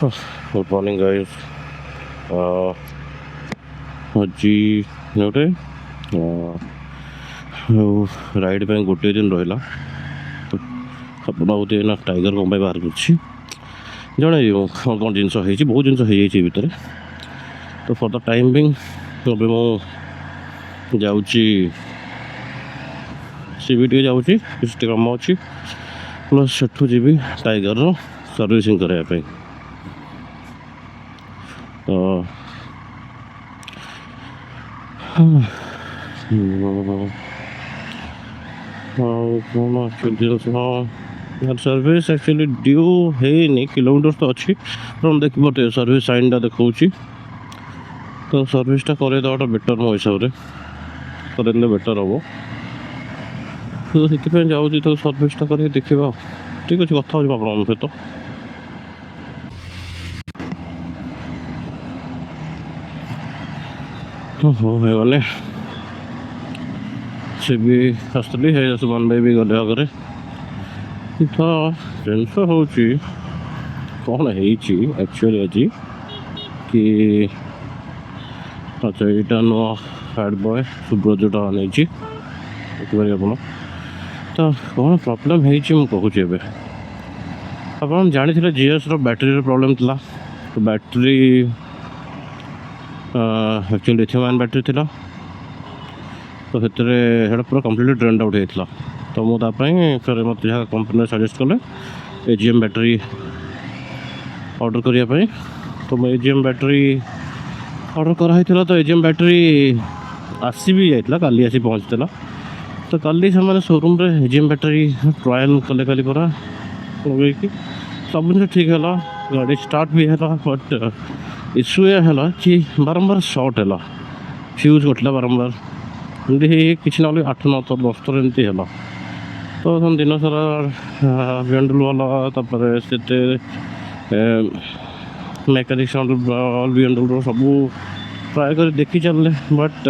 Good morning, guys. ଆଜି ଗୋଟେ ride ପାଇଁ ଗୋଟିଏ ଦିନ ରହିଲା। ଆପଣ ବୋଧେ ନା ଟାଇଗର କ'ଣ ପାଇଁ ବାହାର କରୁଛି ଜଣେଇବି ମୁଁ କ'ଣ କ'ଣ ଜିନିଷ ହେଇଛି। ବହୁତ ଜିନିଷ ହେଇଯାଇଛି ଏ ଭିତରେ। ତ ଫର୍ ଦ ଟାଇମ୍ ବିଙ୍ଗ ଏବେ ମୁଁ ଯାଉଛି ସିବି ଟିକେ ଯାଉଛି, କିଛି କାମ ଅଛି, ପ୍ଲସ୍ ସେଠୁ ଯିବି ଟାଇଗରର ସର୍ଭିସିଂ କରିବା ପାଇଁ। ତ सर्विस एक्चुअली ड्यू है किलोमीटर तो अच्छी देखिए सर्विस साइनटा देखा तो सर्विसटा करदेवाटा बेटर मो हिसाब से करदे बेटर हम। तो से जाऊँगी तो सर्विसटा कर देखा ठीक अच्छे कथा हो सहित। हो गले से भी आसली है सुमन भाई भी गले आगे। तो जिनस हूँ कौन एक्चुअली आज कि अच्छा यहाँ नुआ फैट बॉय सुब्रजटा नहीं देखिए आप। तो कौन प्रॉब्लम है कहूँ आप जानी जीएस बैटेरी प्रॉब्लम था। तो बैटेरी एक्चुअली लिथियम बैटेरी थी तो से पूरा कम्प्लीटली ड्रेन्ड आउट होता। तो मुझे फिर मत जहाँ कंपनी सजेस्ट कले एजीएम बैटेरी ऑर्डर करने। तो मैं एजीएम बैटेरी ऑर्डर कराई तो एजीएम बैटेरी आसी भी जाता काली आसी पहुँचला। तो काली से शोरूम रे एजीएम बैटेरी ट्रायल कले काली पूरा लगे सब जिन ठीक है, गाड़ी स्टार्ट भी है। बट इश्यू यह है कि बारंबार सर्ट है, फ्यूज कटला बारंबार किसी ना 8-9 थर 10 थर एमती है। तो दिन सारा बीएमडब्ल्यू वाला से मेकानिक्स बीएमडब्ल्यू सब ट्राए कर देखी चलले बट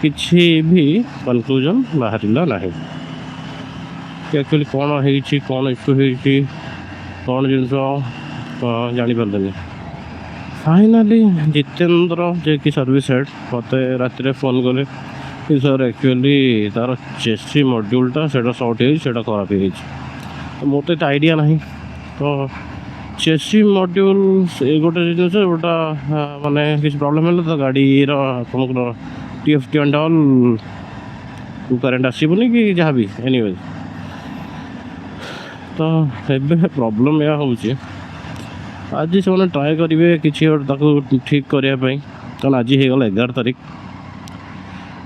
किसी भी कनक्लूजन बाहर ना कि एक्चुअली कौन है कौन इश्यू है कौन जिन जापारे। फाइनाली जितेंद्र जे कि सर्विस हेड मत रात फोन कले कि सर एक्चुअली तार चेसी मॉड्यूलटा से सर्ट है खराब है। मोटे तो आइडिया ना। तो चेसी मॉड्यूल गोटे जिन जोटा माने किसी प्रॉब्लम है तो गाड़ी टीएफटी एंड ऑल करेंट आसबनी कि जहाँ भी एनीवे। तो एबे प्रॉब्लम यह हूँ आज से ट्राए करेंगे कि ठीक करने कारण आज हो गला 11 तारीख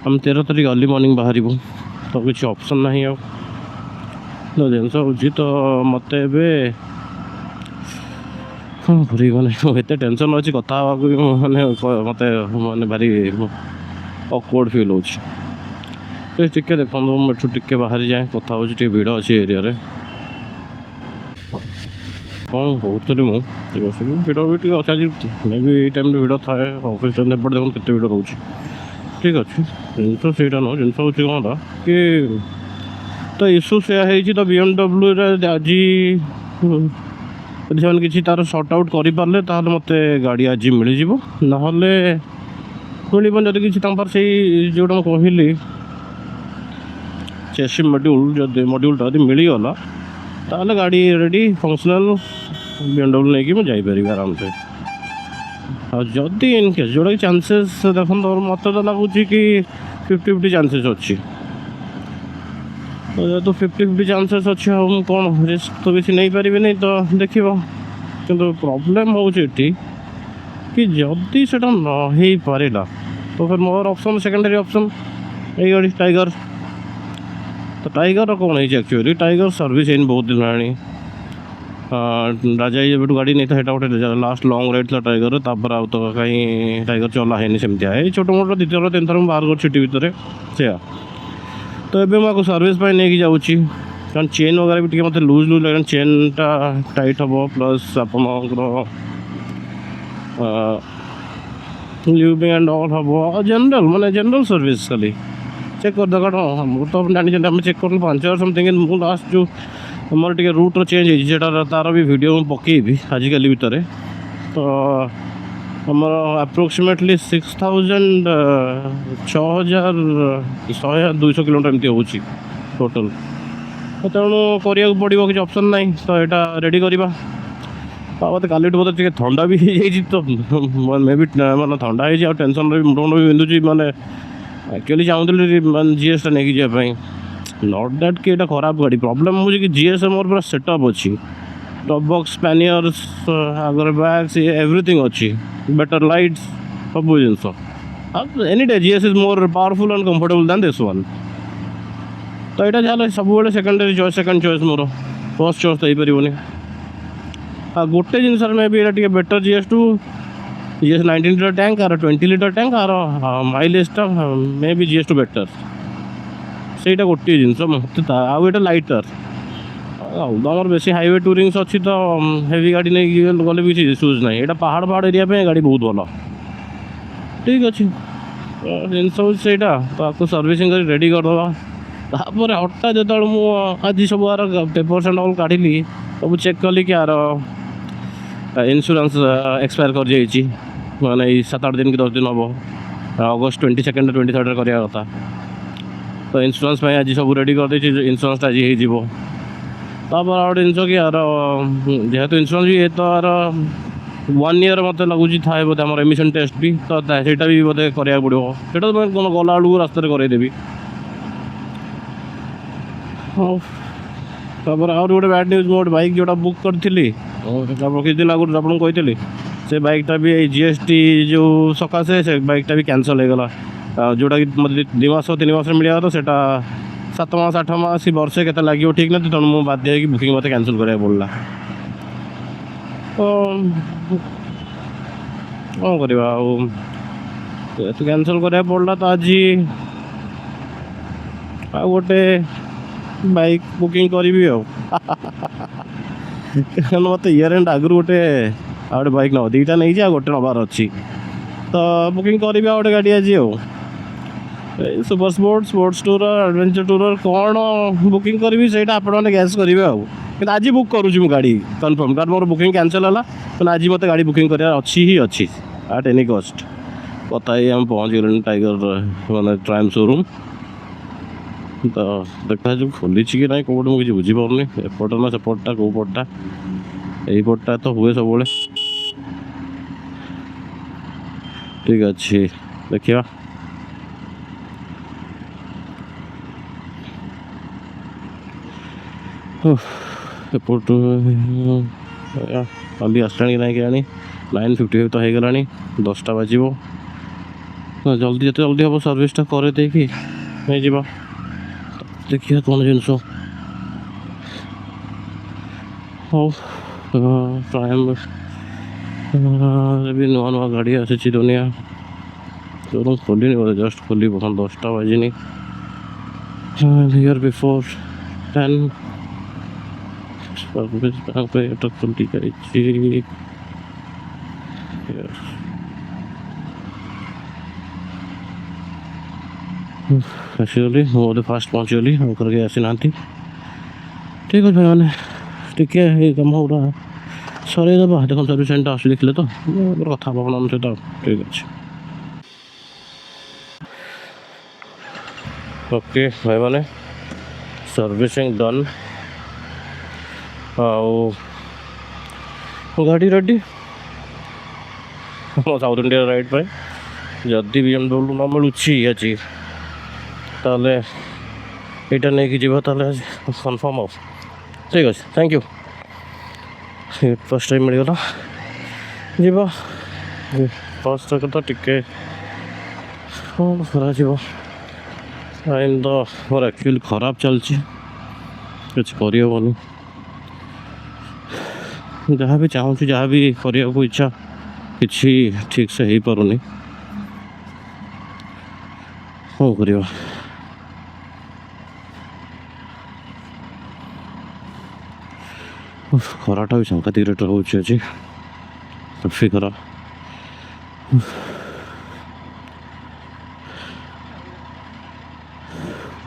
हम 13 तारीख अर्ली मॉर्निंग बाहर तो किसी ऑप्शन ना तो जिनस हूँ। तो मत पूरी मैंने एत टेंशन अच्छी कथा मैंने मत मैंने भारी ऑकवर्ड फील हो। टे देखो मुझे टे बाहरी जाए कथा हो भिड़ अच्छी एरिया कौन कहूली मुझे भिड़ भी अच्छे आज मे भी ये टाइम भिड़ थाए ऑफिस टाइम एपटे देखो केते भिड़ रोचे ठीक अच्छे जिन से नुह जिन हूँ कौन कि तो इश्यू से तो बीएमडब्ल्यू आज से किसी तार सर्ट आउट करें ताल मत गाड़ी आज मिल ना मिल जब किसी से जोटा कहली चेसी मॉड्यूल जब मॉड्यूलटा जब मिलगला ताल गाड़ी रेडी फंक्शनल बीएमडब्ल्यू नहीं कि जापर आराम से। जदि इनकेस जोटा कि चांसेस देख मत तो लगुच कि 50-50 चांसेस अच्छी। तो 50-50 चांसेस अच्छे हम कौन रिस्क तो किसी नहीं पारे नहीं तो देख कि प्रॉब्लम हूँ कि जदि से नहीं पारा तो फिर मोर ऑप्शन सेकेंडरी ऑप्शन यही गाड़ी टाइगर। तो टाइगर कौन है एक्चुअली टाइगर सर्विस इन बहुत दिन है राजा जब गाड़ी नहीं था गोटे लास्ट लॉन्ग राइड था टाइगर तापर आ तो कहीं टाइगर चला है सेमती है छोट मोट 2-3 थर बाहर कर छुट्टी भितर से। तो ये मुझे सर्विस नहीं जाऊँ कारण चेन वगैरह भी मत लूज लगे चेनटा टाइट हम प्लस आप ल्यूबिंग एंड ऑल हम जनरल माने जनरल सर्विस खाली चेक कर देखा। मुझे तो जानी चेक कर 5 समथिंग मुझे लास्ट जो आमर टे रूट्र चेंज होटा तार भी वीडियो पकईबी आजिकल भितर तो आमर अप्रोक्सीमेटली 6000 6000 200 किलोमीटर एमती हो टोटल तेणु करा पड़ो किसी ऑप्शन ना तो यहाँ रेडी करवा मत काली मतलब थंडा भी तो मे भी मैं थंडा हो टेंशन भी मुंड भी बिंधुची मैंने एक्चुअली चाहूली जीएस टा नहीं जापाई नॉट दैट कि खराब गाड़ी प्रॉब्लम मुझे कि जीएस मोर पूरा सेटअप अच्छी टॉप बॉक्स पैनियर्स आगर बैग्स एवरीथिंग अच्छी बेटर लाइट्स सब जिन any day GS is more powerful and comfortable than this one तो यहाँ चलो सब सेकेंडरी चॉइस सेकेंड चॉइस मोर फर्स्ट चॉइस तो हो पारनी गोटे जिन मे भी ये better GS two GS 19 litre tank आर 20 लीटर टैंक आर माइलेजटा मे भी जीएस टू बेटर से गोटे जिनस मत आउ ये लाइटर आमर बेस हाईवे टूरिंग्स अच्छी तो हेवी गाड़ी नहीं गले भी किसी इश्यूज ना यहाँ पहाड़ पहाड़ एरिया पे गाड़ी बहुत भल ठीक अच्छे जिनस से तो सर्विसिंग कर रेडी करदे तापर हठात जो मुझे सब आर पेपर्स एंड ऑल काढ़ी सब चेक कली कि यार इन्शुरांस एक्सपायर कर जाइए माने 7-8 दिन कि 10 दिन हम अगस्ट 22 23 कराया कथा तो इन्शुरांस आज सब रेडी कर इन्शुरांस आज होपर आउ गए जिन कि यार जेहेतु इन्शुरांस भी ये तो यार 1 ईयर मत लगुच थाए बोधे आम एमिशन टेस्ट भी तो ସେଇଟା भी बोधे कराया पड़ो से तो मैं गला बेलू रास्ते करदेवी हाँ तापर आउ गोटे बैड न्यूज मोटे बाइक जोटा बुक करी किस दिन आगुरी आपको कही से बाइकटा भी जीएसटी जो सकाशे से बाइकटा भी कैंसल होगला जोटा कि मतलब 2 मास 3 मास मिलवा तो सेटा 7 मास 8 मास वर्षे के लगे ठीक ना तेणु मुझे बाध्य बुकिंग मत कैंसल करा पड़ा कौन करवा तो कैंसल करा पड़ा तो आज गोटे बाइक बुकिंग करी मत इयर एंड आगु गोटे गोटे बाइक नब 2टा नहीं गोटे नबार अच्छी तो बुकिंग करी गोटे गाड़ी आज super sport sports tour adventure tour कौन बुकिंग करी से आपने गैस करेंगे कि आज बुक करुँच गाड़ी कन्फर्म कारण मोर बुकिंग कैंसल है आज मत गाड़ी बुकिंग कर अच्छी ही अच्छी एट एनी कस्ट कथा आम पहुँच गए टाइगर माने ट्रायम्फ शोरूम तो देखा जो खोली कि ना कौटे मुझे बुझीपारनी एपटा ना सेपटा कौ पटा यही पटा तो हुए सब ठीक अच्छे देखा एपट काली आसला कि ना कि 9:55 तो हो गला 10टा बाजो जल्दी जिते जल्दी हम सर्विसटा कर देखिए देखिए कौन जिनस हाँ ट्रायम्फ भी नुआ नुआ गाड़ी आसी दुनिया शोरूम खोलनी बोले जस्ट खोली बर्तमान 10टा बाजिनी हियर बिफोर 10 खोली जाइए आसीगली मुझे फास्ट पहुँचीगली करके आसी ना ठीक अच्छे भाई मैंने टे कम हो रहा सरईदे देख सर्विस सेंटर आस देखिले तो कथा सहित ठीक अच्छे ओके भाई मैंने सर्विसिंग डन गाड़ी रेडी साउथ इंडिया राइड पे जदि BMW न मिलूँ आज ताले यहाँ नहीं कि कन्फर्म ठीक अच्छे थैंक यू फर्स्ट टाइम मिलगला जीवा फर्स्ट तो टिके कौन कर टाइम तो मोर एक्चुअली खराब चलती कुछ करनी जहाँ भी चाहूँ जहाँ भी करने को इच्छा किसी ठीक से हो पारुनी कौन करवा खराटा भी सांघातिक रेट हो काफी खरा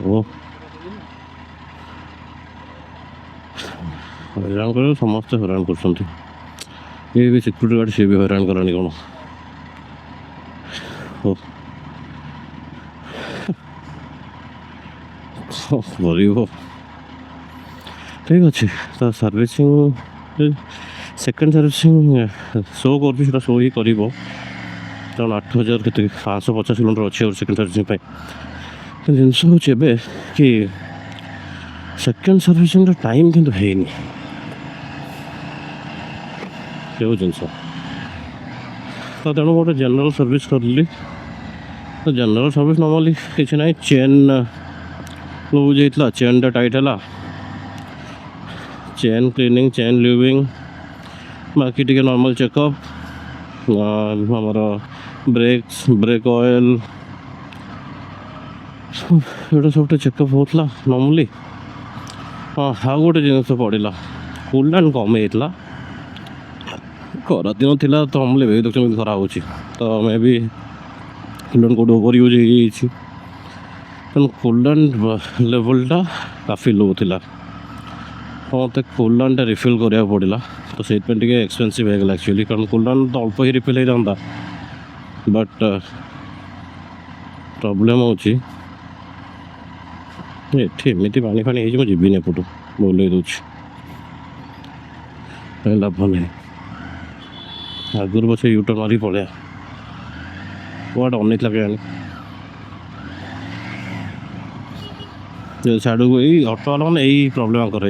ओ ହଇରାଣ କରିବ, ସମସ୍ତେ ହଇରାଣ କରୁଛନ୍ତି। ये भी सिक्योरिटी गार्ड से भी हैरान करानी कौन हो गरीब ठीक अच्छे तो सर्विसिंग सेकेंड सर्विसिंग शो कर शो ही कर कारण 8000 के 550 किलोमीटर अच्छे और सेकेंड सर्विसिंग जिनस हूँ कि सेकेंड सर्विसिंग टाइम किंतु है जो जिनस तो तेणु गोटे जनरल सर्विस करी तो जनरल सर्विस नॉर्मली किसी ना चेन लूज होता चेन टाइट है चेन क्लीनिंग चेन ल्यूविंग बाकी टी नॉर्मल चेकअप आमर ब्रेक्स ब्रेक ऑयल ये सब चेकअप होता नॉर्मली हाँ हाँ गोटे जिनस पड़ा कूलांट कम होता खरा दिन थी तो नॉर्मली भी देखते खराब हो तो मे भी कूलांट कौट ओवर यूज हो कूलांट लेवलटा काफ़ी लो थी मत कूलांट रिफिल करा पड़ा तो से एक्सपेंसिव होगा एक्चुअली कारण कूलांट तो अल्प ही रिफिल होता बट प्रॉब्लम होची एमती पानी फानी हो जीवन एपटू बोल दूसरी लाभ नहीं आगुरी बस यूटर्न मारी पड़ा कौट अन लगे साड़ू को यही अटो वाला मैंने यही प्रोब्लेम कर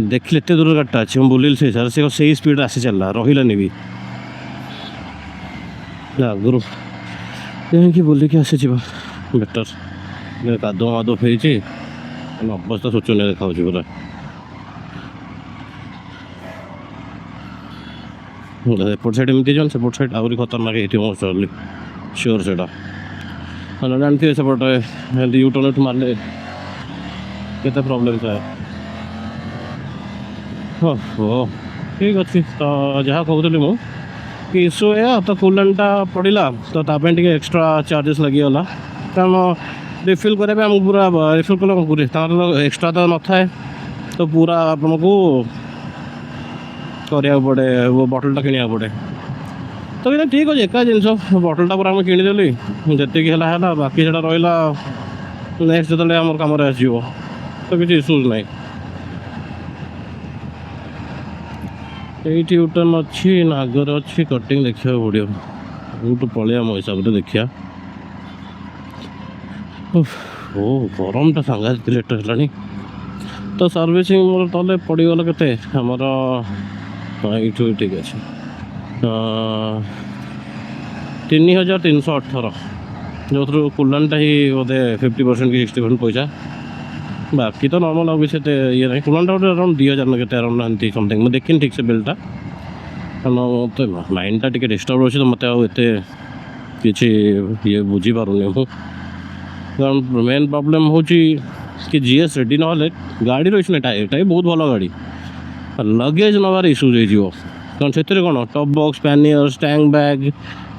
देखिले एत दूर गाड़टा अच्छे बुल से सार से स्पीड आसी चलला रही भी आगुरी कहीं बुलिक आसी बेटर कादो मादो फेरी अवस्था शोचनीय देखा पूरा एपट साइड एमती जान सेपट साइड आहरी खतरनाक होती मोस्ट अर्ली श्योर से जानते सेपटे यूटर्न मारे केते प्रॉब्लम था हो ठीक अच्छे तो जहाँ कहूली मु कि इश्यू है तो कूलांटा पड़ा तो तापे एक्स्ट्रा चार्जेस लगिगला कारण रिफिल करने आमको पूरा रिफिल कल एक्स्ट्रा तो न था तो पूरा आपको करा पड़े वो बटलटा किणा पड़े तो ये ठीक अच्छे एका जिन बटलटा पूरा आम किदेली जी है बाकी से रहा नेक्स्ट जो आम कम आसो तो किसी इश्यूज ना ये यूटर्न अच्छी नागर अच्छी कटिंग देखा पड़ो यूटू पलिया मो हिसाब से देखिया ओ गरमटा सांघातिक लेट है तो सर्विसिंग मोर ताले पड़गला के आमर ये ठीक अच्छे 3318 जो थ्रू कूलांटा ही बोधे 50% कि 60% पैसा बाकी तो नॉर्मल आ किसी ये ना कूलांटा अराउंड 2000 के अराउंड एमती समथिंग मैं देखी ठीक से बिलटा तो माइंडटा टी डिस्टर्ब अच्छे तो मत किसी ये बुझीपारूनी मुझे कारण मेन प्रॉब्लम हूँ कि जीएस रेडी ना गाड़ी रही टाइप बहुत भल गाड़ी लगेज नवार इश्यूज हो कारण से कौन top box panniers tank bag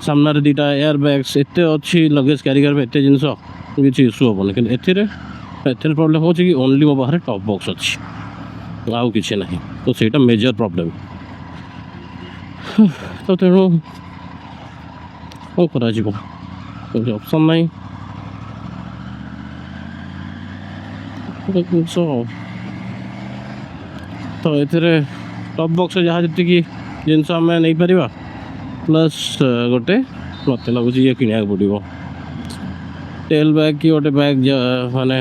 सामने दुटा एयर बैग्स एत अच्छी लगेज क्यारी करने एत जिन किसी इश्यू हेनी कि एथर प्रॉब्लम हो कि ओनली मो पाखे टॉप बॉक्स अच्छी आउ कि ना तो सहीटा मेजर प्रॉब्लम तो तेणु कौन कर ऑप्शन नहीं तो ये टॉप बॉक्स जहाँ जी जिनस आम नहीं पार प्लस गोटे मत लगुच ये किणा पड़ो टेल बैग कि गोटे बैग माने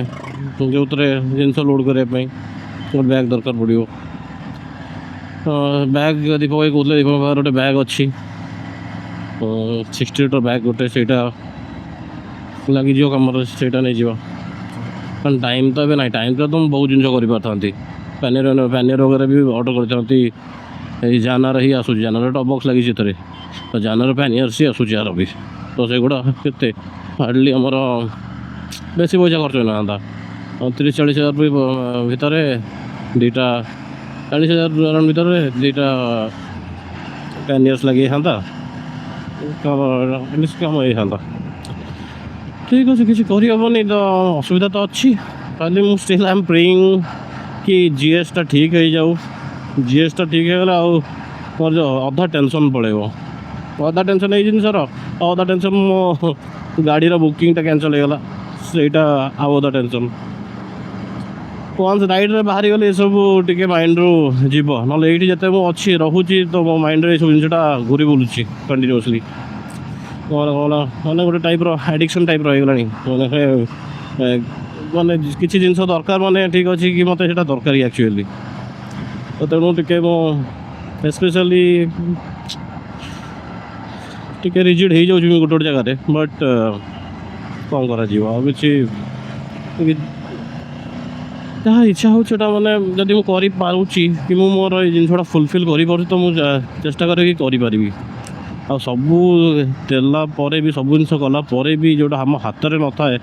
जो जिनस लोड करने गोटे बैग दरकार पड़ो बैग दीपक भाई कहते दीपक भाई गोटे बैग अच्छी 60 लिटर बैग गोटे से लगे कम से नहीं कारण टाइम तो ना टाइम तो तुम बहुत जिन कर पैनियर वगैरह भी ऑर्डर कर जानार ही आसूँ जानार टॉप बॉक्स लगी तो जानार पैनियर सी आसूँ यार भी तो से गुड़ा के हार्डली आमर बेसी पैसा खर्च होना 30-40 हज़ार भितर दुटा 40,000 अराउंड भितर दुटा पैनियर्स लगे था कम होता ठीक अच्छे किसी करहबनी तो असुविधा तो अच्छी खाली मुझे स्टिल आई एम प्रेइंग कि जीएसटा ठीक हो जाऊ जीएसटा ठीक ହେଇଗଲା ଆଉ ମୋର ଯେଉଁ ଅଧା ଟେନସନ୍ ପଳେଇବ। ଅଧା ଟେନସନ୍ ଏଇ ଜିନିଷର, ଆଉ ଅଧା ଟେନସନ୍ ମୋ ଗାଡ଼ିର ବୁକିଂଟା କ୍ୟାନସଲ୍ ହେଇଗଲା, ସେଇଟା ଆଉ ଅଧା ଟେନସନ୍। ୱାନ୍ସ ରାଇଡ଼୍ରେ ବାହାରିଗଲେ ଏସବୁ ଟିକେ ମାଇଣ୍ଡରୁ ଯିବ, ନହେଲେ ଏଇଠି ଯେତେ ମୁଁ ଅଛି ରହୁଛି ତ ମୋ ମାଇଣ୍ଡରେ ଏସବୁ ଜିନିଷଟା ଘୁରି ବୁଲୁଛି କଣ୍ଟିନ୍ୟୁଅସ୍ଲି। କ'ଣ ମାନେ ଗୋଟେ ଟାଇପ୍ର ଆଡ଼ିକ୍ସନ୍ ଟାଇପ୍ର ହେଇଗଲାଣି। ମାନେ କିଛି ଜିନିଷ ଦରକାର ମାନେ ଠିକ୍ ଅଛି କି ମୋତେ ସେଇଟା ଦରକାର ଆକ୍ଚୁଆଲି। ତ ତେଣୁ ଟିକେ ମୁଁ ସ୍ପେଶାଲି ଟିକେ ରିଜିଡ଼ ହେଇଯାଉଛି ମୁଁ ଗୋଟେ ଗୋଟେ ଜାଗାରେ। ବଟ୍ କ'ଣ କରାଯିବ, ଆଉ କିଛି ଯାହା ଇଚ୍ଛା ହେଉଛି ସେଇଟା ମାନେ ଯଦି ମୁଁ କରିପାରୁଛି କି ମୁଁ ମୋର ଏଇ ଜିନିଷଟା ଫୁଲଫିଲ୍ କରିପାରୁଛି ତ ମୁଁ ଚେଷ୍ଟା କରେ କି କରିପାରିବି। ଆଉ ସବୁ ଦେଲା ପରେ ବି, ସବୁ ଜିନିଷ କଲା ପରେ ବି ଯେଉଁଟା ଆମ ହାତରେ ନଥାଏ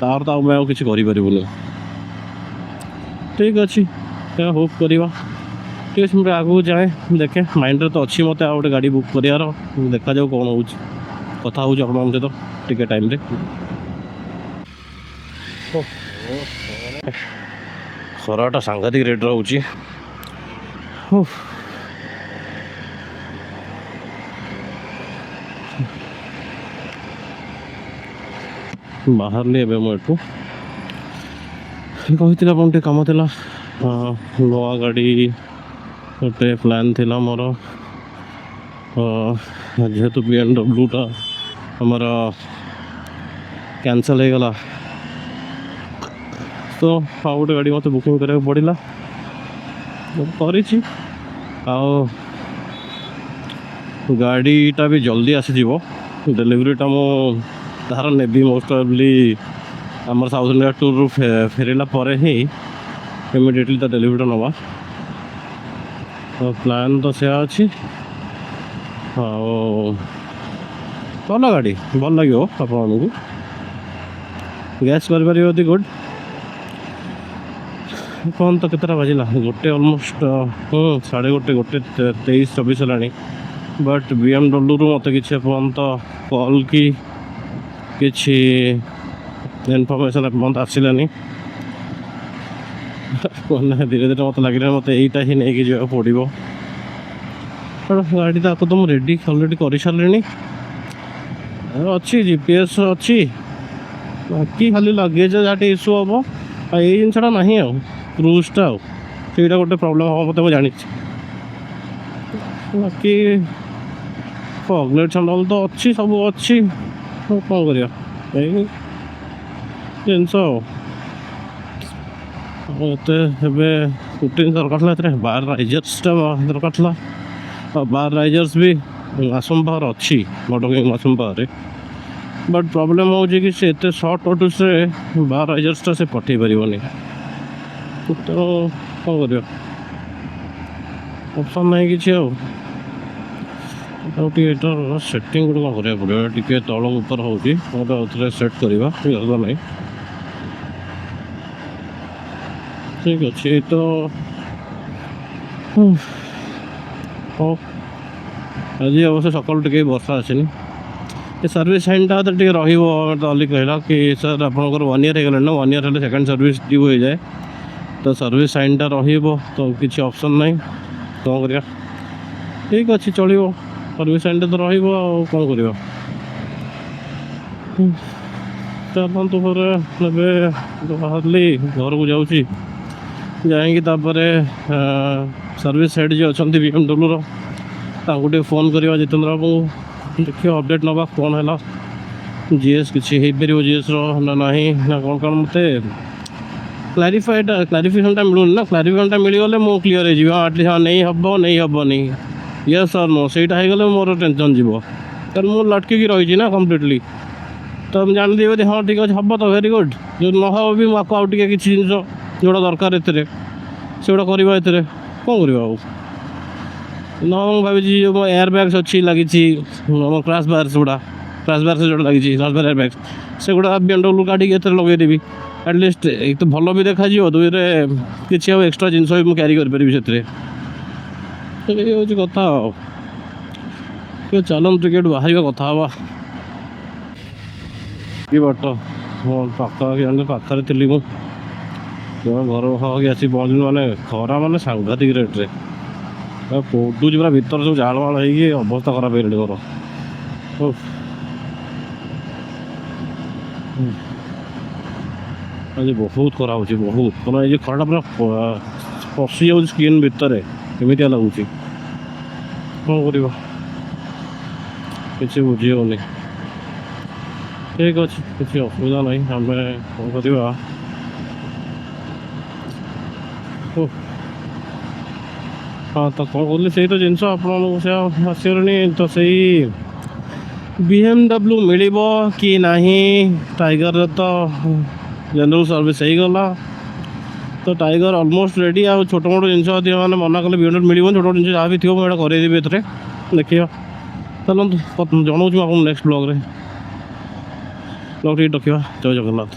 ତାର ତ ଆମେ ଆଉ କିଛି କରିପାରିବୁନି। ଠିକ୍ ଅଛି, ହୋପ୍ କରିବା। ଠିକ୍ ଅଛି, ମୁଁ ଆଗକୁ ଯାଏ, ଦେଖେ ମାଇଣ୍ଡରେ ତ ଅଛି ମୋତେ ଆଉ ଗୋଟେ ଗାଡ଼ି ବୁକ୍ କରିବାର। ଦେଖାଯାଉ କ'ଣ ହେଉଛି। କଥା ହେଉଛି ଆପଣଙ୍କ ସହିତ ଟିକେ ଟାଇମ୍ରେ। ଖରାଟା ସାଂଘାତିକ ରେଟ୍ ରହୁଛି। ବାହାରିଲି ଏବେ ମୁଁ ଏଠୁ। କହିଥିଲି ଆପଣ ଟିକେ କାମ ଥିଲା, ନୂଆ ଗାଡ଼ି ଗୋଟେ ପ୍ଲାନ୍ ଥିଲା ମୋର। ଯେହେତୁ BMWଟା ଆମର କ୍ୟାନସଲ୍ ହେଇଗଲା ତ ଆଉ ଗୋଟେ ଗାଡ଼ି ମୋତେ ବୁକିଂ କରିବାକୁ ପଡ଼ିଲା, କରିଛି। ଆଉ ଗାଡ଼ିଟା ବି ଜଲ୍ଦି ଆସିଯିବ। ଡେଲିଭରିଟା ମୁଁ ତାହାର ନେବି ମୋଷ୍ଟ ପ୍ରୋବାବ୍ଲି ଆମର ସାଉଥ୍ ଇଣ୍ଡିଆ ଟୁର୍ରୁ ଫେରିଲା ପରେ ହିଁ ଇମିଡ଼ିଏଟଲି ତା ଡେଲିଭରିଟା ନେବା। ତ ପ୍ଲାନ୍ ତ ସେୟା ଅଛି। ଆଉ ଭଲ ଗାଡ଼ି, ଭଲ ଲାଗିବ ଆପଣମାନଙ୍କୁ, ଗ୍ୟାସ୍ କରିପାରିବେ ଅତି ଗୁଡ୍। କ'ଣ ତ କେତେଟା ବାଜିଲା, ଗୋଟେ ଅଲମୋଷ୍ଟ 1:30 ହେଲାଣି। ବଟ୍ BMWରୁ ମୋତେ କିଛି ଏପର୍ଯ୍ୟନ୍ତ କଲ୍ କି କିଛି ଇନଫର୍ମେସନ୍ ଏପର୍ଯ୍ୟନ୍ତ ଆସିଲାନି। ମାନେ ଧୀରେ ଧୀରେ ମୋତେ ଲାଗିଲା ମୋତେ ଏଇଟା ହିଁ ନେଇକି ଯିବାକୁ ପଡ଼ିବ। ଗାଡ଼ି ତାକୁ ତ ମୁଁ ରେଡ଼ି ଅଲରେଡ଼ି କରିସାରିଲିଣି, ଅଛି GPS ଅଛି, ବାକି ଖାଲି ଲଗେଜ୍ ଯାହା ଟିକେ ଇସ୍ୟୁ ହେବ। ଆଉ ଏଇ ଜିନିଷଟା ନାହିଁ, ଆଉ କ୍ରୁଜ୍ଟା, ଆଉ ସେଇଟା ଗୋଟେ ପ୍ରୋବ୍ଲେମ୍ ହେବ ମୋତେ, ମୁଁ ଜାଣିଛି। ବାକି ଫଗ୍ ଲାଇଟ୍ ସାଣ୍ଡଲ୍ ତ ଅଛି, ସବୁ ଅଛି। କ'ଣ କରିବା, ଏଇ ଜିନିଷ ଆଉ। ଏତେ ଏବେ ସ୍କୁଟି ଦରକାର ଥିଲା, ଏଥିରେ ବାର୍ ରାଇଜର୍ସଟା ଦରକାର ଥିଲା। ଆଉ ବାର୍ ରାଇଜର୍ସ ବି ମାସୁମ୍ ପାୱାର ଅଛି, ବଡ଼ ମାସୁମ୍ ପାୱାରରେ। ବଟ୍ ପ୍ରୋବ୍ଲେମ୍ ହେଉଛି କି ସେ ଏତେ ସର୍ଟ ନୋଟିସ୍ରେ ବାର୍ ରାଇଜର୍ସଟା ସେ ପଠାଇ ପାରିବନି। ତେଣୁ କ'ଣ କରିବା, ଅପସନ୍ ନାହିଁ କିଛି। ଆଉ ଟିକେ ଏଟାର ସେଟିଂ ଗୋଟେ କ'ଣ କରିବାକୁ ପଡ଼ିବ, ଟିକେ ତଳ ଉପର ହେଉଛି, ମୋତେ ଆଉଥରେ ସେଟ୍ କରିବା, ଅସୁବିଧା ନାହିଁ। ଠିକ୍ ଅଛି, ତ ହଉ। ଆଜି ଅବଶ୍ୟ ସକାଳୁ ଟିକେ ବର୍ଷା ଆସିନି। ଏ ସର୍ଭିସ୍ ସାଇନ୍ଟା ଟିକେ ରହିବ। ତ ଅଲି କହିଲା କି ସାର୍ ଆପଣଙ୍କର 1 ଇୟର୍ ହେଇଗଲାଣି ନା, 1 ଇୟର୍ ହେଲେ ସେକେଣ୍ଡ ସର୍ଭିସ୍ ଡ୍ୟୁ ହେଇଯାଏ, ତ ସର୍ଭିସ୍ ସାଇନ୍ଟା ରହିବ। ତ କିଛି ଅପସନ୍ ନାହିଁ, କ'ଣ କରିବା। ଠିକ୍ ଅଛି, ଚଳିବ, ସର୍ଭିସ୍ ସାଇନ୍ଟା ତ ରହିବ, ଆଉ କ'ଣ କରିବା। ଚାଲନ୍ତୁ ପରେ ଏବେ ବାହାରିଲି, ଘରକୁ ଯାଉଛି। ଯାଇକି ତାପରେ ସର୍ଭିସ୍ ହେଡ଼୍ ଯିଏ ଅଛନ୍ତି BMWର, ତାଙ୍କୁ ଟିକେ ଫୋନ୍ କରିବା, ଜିତେନ୍ଦ୍ର ବାବୁଙ୍କୁ, ଦେଖିବା ଅପଡ଼େଟ୍ ନେବା କ'ଣ ହେଲା। GS କିଛି ହେଇପାରିବ GSର ନା ନାହିଁ, ନା କ'ଣ। କାରଣ ମୋତେ କ୍ଲାରିଫିକେସନ୍ଟା ମିଳୁନି ନା। କ୍ଲାରିଫିକେସନ୍ଟା ମିଳିଗଲେ ମୁଁ କ୍ଲିୟର୍ ହେଇଯିବି, ହଁ ଆଟଲିଷ୍ଟ ହଁ ନେଇ ହେବ ନେଇ ହେବନି, ୟେସ୍ ଅର୍ ନୋ, ସେଇଟା ହେଇଗଲେ ମୋର ଟେନସନ୍ ଯିବ। କାରଣ ମୁଁ ଲଟକିକି ରହିଛି ନା କମ୍ପ୍ଲିଟଲି। ତ ମୁଁ ଜାଣିଦେବି ଯଦି ହଁ ଠିକ୍ ଅଛି ହେବ ତ ଭେରି ଗୁଡ଼୍, ଯଦି ନ ହେବ ବି ମୁଁ ଆଉ ଟିକେ କିଛି ଜିନିଷ ଯେଉଁଟା ଦରକାର ଏଥିରେ ସେଗୁଡ଼ା କରିବା। ଏଥିରେ କ'ଣ କରିବା ଆଉ। ମୁଁ ଭାବିଛି ଯେଉଁ ମୋ ଏୟାର ବ୍ୟାଗ୍ସ ଅଛି ଲାଗିଛି, ଆମ କ୍ରାସ୍ ବାର୍ସ ଯେଉଁଟା ଲାଗିଛି, କ୍ରାସ୍ ବାର୍ ଏୟାର ବ୍ୟାଗ୍ସ, ସେଗୁଡ଼ା BMW କାଢ଼ିକି ଏଥିରେ ଲଗାଇଦେବି। ଆଟଲିଷ୍ଟ ଏକ ତ ଭଲ ବି ଦେଖାଯିବ, ଦୁଇରେ କିଛି ଆଉ ଏକ୍ସଟ୍ରା ଜିନିଷ ବି ମୁଁ କ୍ୟାରି କରିପାରିବି ସେଥିରେ। ଏଇ ହେଉଛି କଥା ଆଉ। ଟିକେ ଚାଲନ୍ତୁ ଟିକେ ଏଠୁ ବାହାରିବା, କଥା ହେବା। କି ବାଟ ପାଖରେ ଥିଲି ମୁଁ, ଘର ପାଖାପାଖି ଆସି ପହଞ୍ଚିଲି। ମାନେ ଖରା ମାନେ ସାଂଘାତିକ ରେଟ୍ରେ, ପଡ଼ୁଛି ପୁରା ଭିତରେ ସବୁ ଝାଳ ମାଳ ହେଇକି ଅବସ୍ଥା ଖରାପ ହେଇଗଲାଣି ମୋର। ଆଜି ବହୁତ ଖରା ହେଉଛି ବହୁତ, ମାନେ ଏଇ ଯେଉଁ ଖରାଟା ପୁରା ପଶି ଯାଉଛି ସ୍କିନ୍ ଭିତରେ, ଏମିତିଆ ଲାଗୁଛି। କ'ଣ କରିବ, କିଛି ବୁଝି ହେଉନି। ଠିକ୍ ଅଛି, କିଛି ଅସୁବିଧା ନାହିଁ, ଆମେ କ'ଣ କରିବା। ହଁ ତ କ'ଣ କହୁଥିଲି, ସେଇ ତ ଜିନିଷ ଆପଣମାନଙ୍କୁ ସେ ଆସିଗଲାଣି। ତ ସେଇ BMW ମିଳିବ କି ନାହିଁ, ଟାଇଗର୍ର ତ ଜେନେରାଲ୍ ସର୍ଭିସ୍ ହେଇଗଲା। ତ ଟାଇଗର୍ ଅଲମୋଷ୍ଟ ରେଡ଼ି। ଆଉ ଛୋଟ ମୋଟ ଜିନିଷ ଯଦି ମାନେ ମନା କଲେ BMW ମିଳିବନି, ଛୋଟ ମୋଟ ଜିନିଷ ଯାହା ବି ଥିବ ମୁଁ ଏଇଟା କରେଇଦେବି ଏଥିରେ, ଦେଖିବା। ଚାଲନ୍ତୁ ଜଣାଉଛି ମୁଁ ଆପଣଙ୍କୁ ନେକ୍ସଟ ବ୍ଲଗ୍ରେ। ବ୍ଲଗ୍ଟି ରଖିବା। ଜୟ ଜଗନ୍ନାଥ।